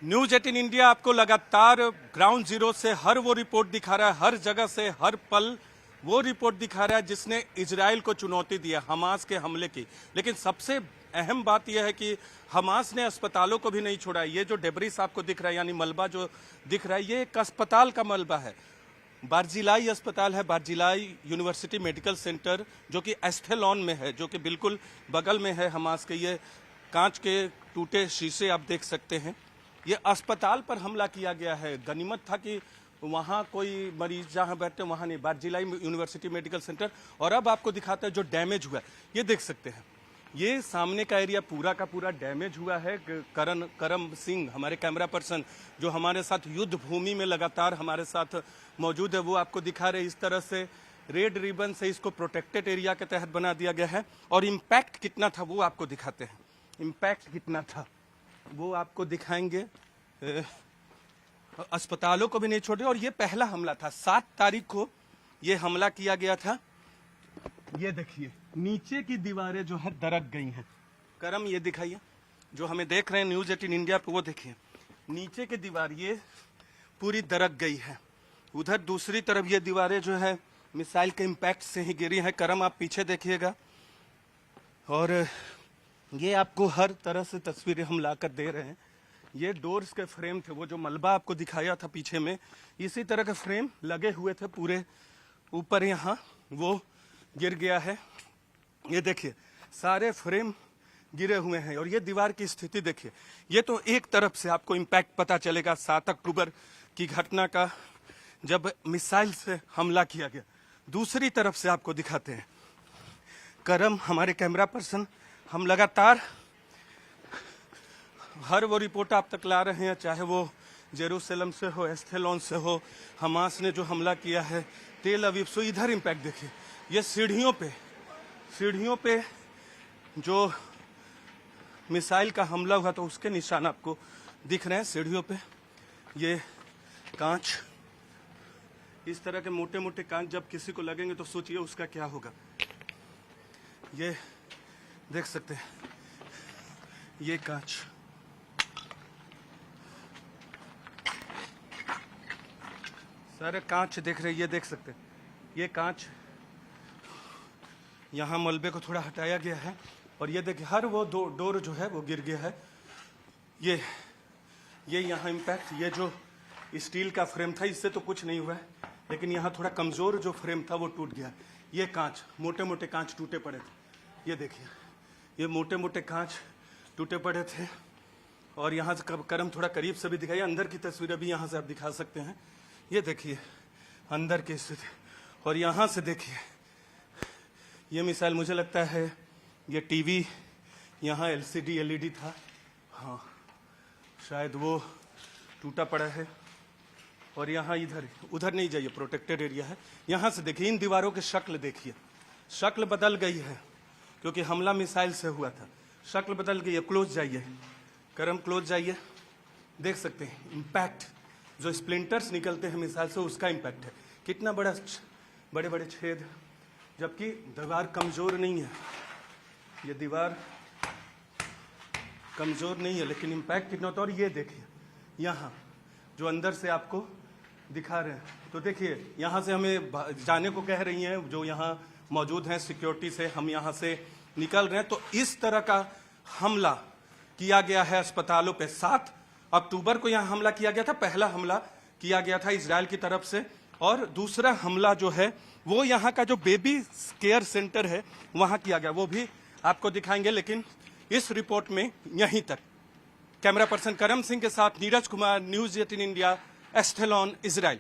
News 18 India आपको लगातार ground zero से हर वो रिपोर्ट दिखा रहा है, हर जगह से हर पल वो रिपोर्ट दिखा रहा है जिसने इजराइल को चुनौती दी है हमास के हमले की। लेकिन सबसे अहम बात यह है कि हमास ने अस्पतालों को भी नहीं छोड़ा। ये जो डेब्रिस आपको दिख रहा है, यानी मलबा जो दिख रहा है, ये एक अस्पताल का मलबा है। बारजिलाई अस्पताल है, बारजिलाई यूनिवर्सिटी मेडिकल सेंटर, जो कि एस्थेलॉन में है, जो कि बिल्कुल बगल में है हमास के। ये कांच के टूटे शीशे आप देख सकते हैं। ये अस्पताल पर हमला किया गया है। गनीमत था कि वहाँ कोई मरीज जहाँ बैठे वहाँ नहीं, बारजिलाई यूनिवर्सिटी मेडिकल सेंटर। और अब आपको दिखाता है जो डैमेज हुआ है, ये देख सकते हैं। ये सामने का एरिया पूरा का पूरा डैमेज हुआ है। करम सिंह हमारे कैमरा पर्सन जो हमारे साथ युद्ध भूमि में लगातार हमारे साथ मौजूद है, वो आपको दिखा रहे। इस तरह से रेड रिबन से इसको प्रोटेक्टेड एरिया के तहत बना दिया गया है। और इम्पैक्ट कितना था वो आपको दिखाते हैं। इम्पैक्ट कितना था वो आपको दिखाएंगे। अस्पतालों को भी नहीं छोड़े। और ये पहला हमला था, 7 तारीख को ये हमला किया गया था। ये देखिए नीचे की दीवारें जो है दरक गई हैं। करम ये दिखाइए, जो हमें देख रहे हैं न्यूज 18 इंडिया पे, वो देखिए नीचे की दीवार ये पूरी दरक गई है। उधर दूसरी तरफ ये दीवारें जो है मिसाइल के इम्पैक्ट से ही गिरी है। करम आप पीछे देखिएगा। और ये आपको हर तरह से तस्वीरें हम लाकर दे रहे हैं। ये डोर्स के फ्रेम थे, वो जो मलबा आपको दिखाया था पीछे में, इसी तरह के फ्रेम लगे हुए थे पूरे ऊपर। यहाँ वो गिर गया है। ये देखिए सारे फ्रेम गिरे हुए हैं। और ये दीवार की स्थिति देखिए। ये तो एक तरफ से आपको इम्पैक्ट पता चलेगा 7 अक्टूबर की घटना का, जब मिसाइल से हमला किया गया। दूसरी तरफ से आपको दिखाते हैं। करम हमारे कैमरा पर्सन, हम लगातार हर वो रिपोर्ट आप तक ला रहे हैं, चाहे वो जेरूसलम से हो, एस्थेलॉन से हो। हमास ने जो हमला किया है तेल अवीव से, इधर इम्पैक्ट देखिए। ये सीढ़ियों पे जो मिसाइल का हमला हुआ तो उसके निशान आपको दिख रहे हैं सीढ़ियों पे। ये कांच, इस तरह के मोटे मोटे कांच जब किसी को लगेंगे तो सोचिए उसका क्या होगा। ये देख सकते हैं, ये कांच, सारे कांच देख रहे हैं। ये देख सकते हैं, ये कांच, यहाँ मलबे को थोड़ा हटाया गया है। और ये देखिए हर वो डोर जो है वो गिर गया है। ये यहाँ इम्पैक्ट, ये जो स्टील का फ्रेम था इससे तो कुछ नहीं हुआ है, लेकिन यहाँ थोड़ा कमजोर जो फ्रेम था वो टूट गया। ये कांच, मोटे मोटे कांच टूटे पड़े थे। ये देखिए ये मोटे मोटे कांच टूटे पड़े थे। और यहाँ से करम थोड़ा करीब से भी दिखाइए, अंदर की तस्वीरें भी यहाँ से आप दिखा सकते हैं। ये देखिए अंदर की स्थिति। और यहाँ से देखिए ये मिसाइल, मुझे लगता है ये टीवी, यहाँ LCD LED था, हाँ शायद वो टूटा पड़ा है। और यहाँ उधर नहीं जाइए, प्रोटेक्टेड एरिया है। यहाँ से देखिए इन दीवारों की शक्ल देखिए, शक्ल बदल गई है क्योंकि हमला मिसाइल से हुआ था। शक्ल बदल गई है। क्लोज जाइए करम, क्लोज जाइए, देख सकते हैं इम्पैक्ट, जो स्प्लिंटर्स निकलते हैं मिसाइल से उसका इम्पैक्ट है। कितना बड़े बड़े छेद, जबकि दीवार कमजोर नहीं है। ये दीवार कमजोर नहीं है, लेकिन इम्पैक्ट कितना होता है। और ये देखिए यहाँ जो अंदर से आपको दिखा रहे हैं, तो देखिए यहाँ से हमें जाने को कह रही हैं जो यहाँ मौजूद हैं सिक्योरिटी से, हम यहाँ से निकल रहे हैं। तो इस तरह का हमला किया गया है अस्पतालों पे। 7 अक्टूबर को यहाँ हमला किया गया था, पहला हमला किया गया था इजराइल की तरफ से। और दूसरा हमला जो है वो यहाँ का जो बेबी केयर सेंटर है वहाँ किया गया, वो भी आपको दिखाएंगे। लेकिन इस रिपोर्ट में यहीं तक। कैमरा पर्सन करम सिंह के साथ Neeraj Kumar, news 18 India, Ashkelon, Israel.